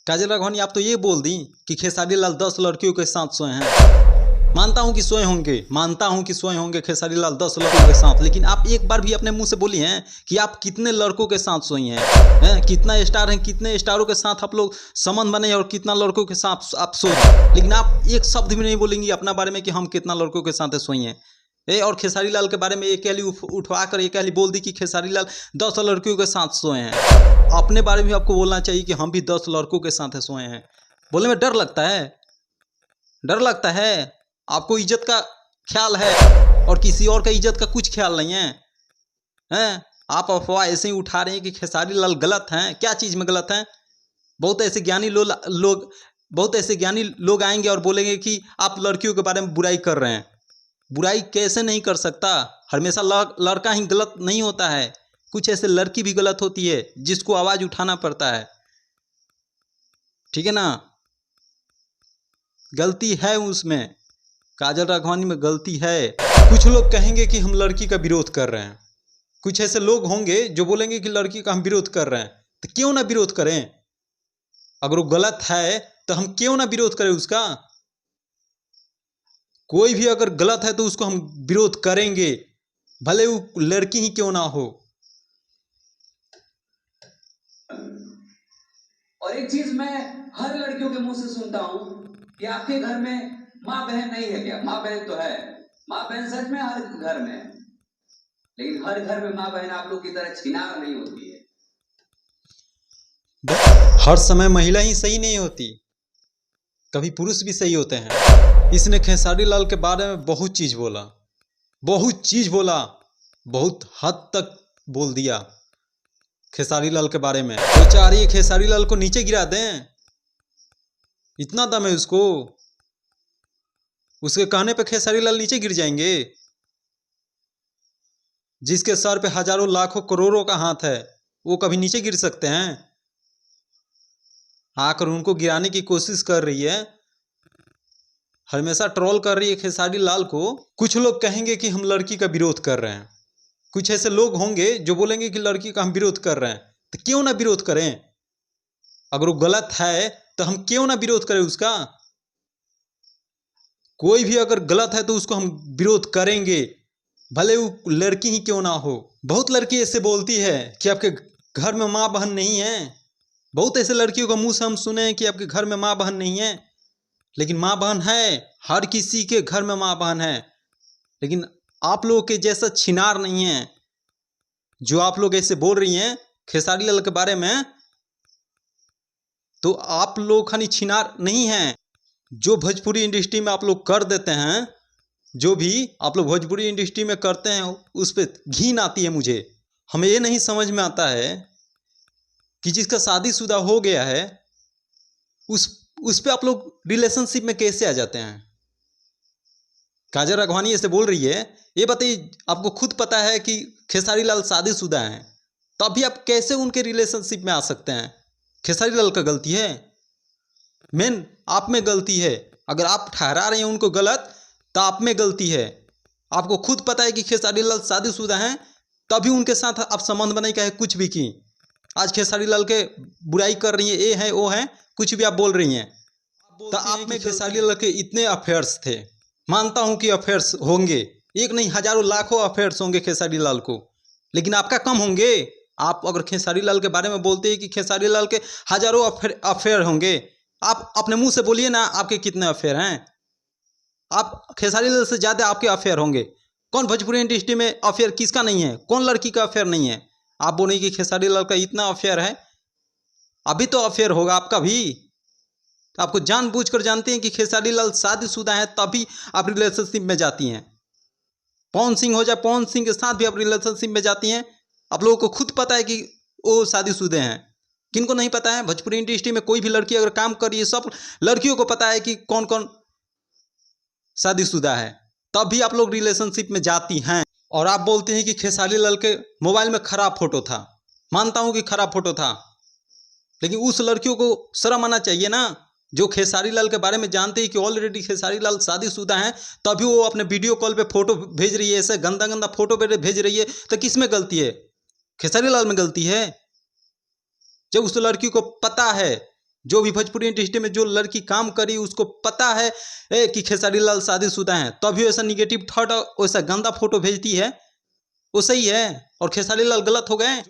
काजल राघवानी आप तो ये बोल दी कि खेसारी लाल 10 लड़कियों के साथ सोए हैं। मानता हूँ कि सोए होंगे खेसारी लाल 10 लड़कों के साथ, लेकिन आप एक बार भी अपने मुंह से बोली हैं कि आप कितने लड़कों के साथ सोई हैं, कितना स्टार हैं, कितने स्टारों के साथ आप लोग संबंध बने और कितना लड़कों के साथ आप सोए, लेकिन आप एक शब्द भी नहीं बोलेंगी अपना बारे में कि हम कितना लड़कों के साथ सोई हैं। और खेसारी लाल के बारे में एक कहली उठवा कर एक कहली बोल दी कि खेसारी लाल 10 लड़कियों के साथ सोए हैं। अपने बारे में आपको बोलना चाहिए कि हम भी 10 लड़कों के साथ सोए हैं। बोलने में डर लगता है, डर लगता है। आपको इज्जत का ख्याल है और किसी और का इज्जत का कुछ ख्याल नहीं है। आप अफवाह ऐसे ही उठा रहे हैं कि खेसारी लाल गलत हैं। क्या चीज़ में गलत हैं? बहुत ऐसे ज्ञानी लोग आएंगे और बोलेंगे कि आप लड़कियों के बारे में बुराई कर रहे हैं। बुराई कैसे नहीं कर सकता? हमेशा लड़का ही गलत नहीं होता है, कुछ ऐसे लड़की भी गलत होती है जिसको आवाज़ उठाना पड़ता है। ठीक है ना? गलती है उसमें, काजल राघवानी में गलती है। कुछ लोग कहेंगे कि हम लड़की का विरोध कर रहे हैं, कुछ ऐसे लोग होंगे जो बोलेंगे कि लड़की का हम विरोध कर रहे हैं। तो क्यों ना विरोध करें? अगर वो गलत है तो हम क्यों ना विरोध करें उसका? कोई भी अगर गलत है तो उसको हम विरोध करेंगे, भले वो लड़की ही क्यों ना हो। और एक चीज मैं हर लड़कियों के मुंह से सुनता हूं कि आपके घर में माँ बहन नहीं है क्या? माँ बहन तो है, माँ बहन सच में हर घर में है, लेकिन हर घर में माँ बहन आप लोग की तरह छिनार नहीं होती है। हर समय महिला ही सही नहीं होती, कभी पुरुष भी सही होते हैं। इसने खेसारी लाल के बारे में बहुत चीज़ बोला, बहुत हद तक बोल दिया खेसारी लाल के बारे में। वो चाह रही है खेसारी लाल को नीचे गिरा दें, इतना दम है उसको। उसके कहने पे खेसारी लाल नीचे गिर जाएंगे? जिसके सर पे हजारों लाखों करोड़ों का हाथ है वो कभी नीचे गिर सकते हैं? आकर उनको गिराने की कोशिश कर रही है, हमेशा ट्रोल कर रही है खेसारी लाल को। कुछ लोग कहेंगे कि हम लड़की का विरोध कर रहे हैं, कुछ ऐसे लोग होंगे जो बोलेंगे कि लड़की का हम विरोध कर रहे हैं। तो क्यों ना विरोध करें? अगर वो गलत है तो हम क्यों ना विरोध करें उसका? कोई भी अगर गलत है तो उसको हम विरोध करेंगे, भले वो लड़की ही क्यों ना हो। बहुत लड़की ऐसे बोलती है कि आपके घर में माँ बहन नहीं है। बहुत ऐसे लड़कियों का मुंह से हम सुने कि आपके घर में माँ बहन नहीं है, लेकिन माँ बहन है, हर किसी के घर में माँ बहन है। लेकिन आप लोगों के जैसा छिनार नहीं है जो आप लोग ऐसे बोल रही हैं खेसारी लाल के बारे में। तो आप लोग खाली छिनार नहीं हैं। जो भोजपुरी इंडस्ट्री में आप लोग कर देते हैं, जो भी आप लोग भोजपुरी इंडस्ट्री में करते हैं, उस पर घिन आती है मुझे। हमें ये नहीं समझ में आता है कि जिसका शादीशुदा हो गया है उस पे आप लोग रिलेशनशिप में कैसे आ जाते हैं? काजल राघवानी ऐसे बोल रही है, ये बताइए आपको खुद पता है कि खेसारी लाल शादीशुदा हैं, तब भी आप कैसे उनके रिलेशनशिप में आ सकते हैं? खेसारी लाल का गलती है? मेन आप में गलती है। अगर आप ठहरा रहे हैं उनको गलत तो आप में गलती है। आपको खुद पता है कि खेसारी लाल शादीशुदा हैं, तभी उनके साथ आप संबंध बनाई का है कुछ भी की। आज खेसारी लाल के बुराई कर रही है, ये है वो है, कुछ भी आप बोल रही हैं। तो आप में खेसारी लाल के इतने अफेयर्स थे, मानता हूं कि अफेयर्स होंगे, एक नहीं हजारों लाखों अफेयर्स होंगे खेसारी लाल को, लेकिन आपका कम होंगे। आप अगर खेसारी लाल के बारे में बोलते हैं कि खेसारी लाल के हजारों अफेयर होंगे, आप अपने मुंह से बोलिए ना आपके कितने अफेयर हैं। आप खेसारी लाल से ज़्यादा आपके अफेयर होंगे। कौन भोजपुरी इंडस्ट्री में अफेयर किसका नहीं है? कौन लड़की का अफेयर नहीं है? आप बोलेंगे कि खेसारी लाल का इतना अफेयर है, अभी तो अफेयर होगा आपका भी। तो आपको जानबूझकर जानते हैं कि खेसारी लाल शादीशुदा है, तभी आप रिलेशनशिप में जाती हैं। पवन सिंह हो जाए, पवन सिंह के साथ भी आप रिलेशनशिप में जाती हैं। आप लोगों को खुद पता है कि वो शादीशुदे हैं। किनको नहीं पता है? भोजपुरी इंडस्ट्री में कोई भी लड़की अगर काम कर रही है, सब लड़कियों को पता है कि कौन कौन शादीशुदा है, तब भी आप लोग रिलेशनशिप में जाती हैं। और आप बोलते हैं कि खेसारी लाल के मोबाइल में खराब फोटो था। मानता हूं कि खराब फोटो था, लेकिन उस लड़कियों को शर्म आना चाहिए ना, जो खेसारी लाल के बारे में जानते हैं कि ऑलरेडी खेसारी लाल शादीशुदा हैं, तभी वो अपने वीडियो कॉल पे फोटो भेज रही है, ऐसे गंदा गंदा फोटो भेज रही है। तो किस में गलती है? खेसारी लाल में गलती है। जब उस लड़की को पता है जो भी भोजपुरी इंडस्ट्री में जो लड़की काम करी उसको पता है कि खेसारी लाल शादीशुदा हैं, तभी ऐसा निगेटिव थॉट वैसा गंदा फोटो भेजती है, वो सही है और खेसारी लाल गलत हो गए।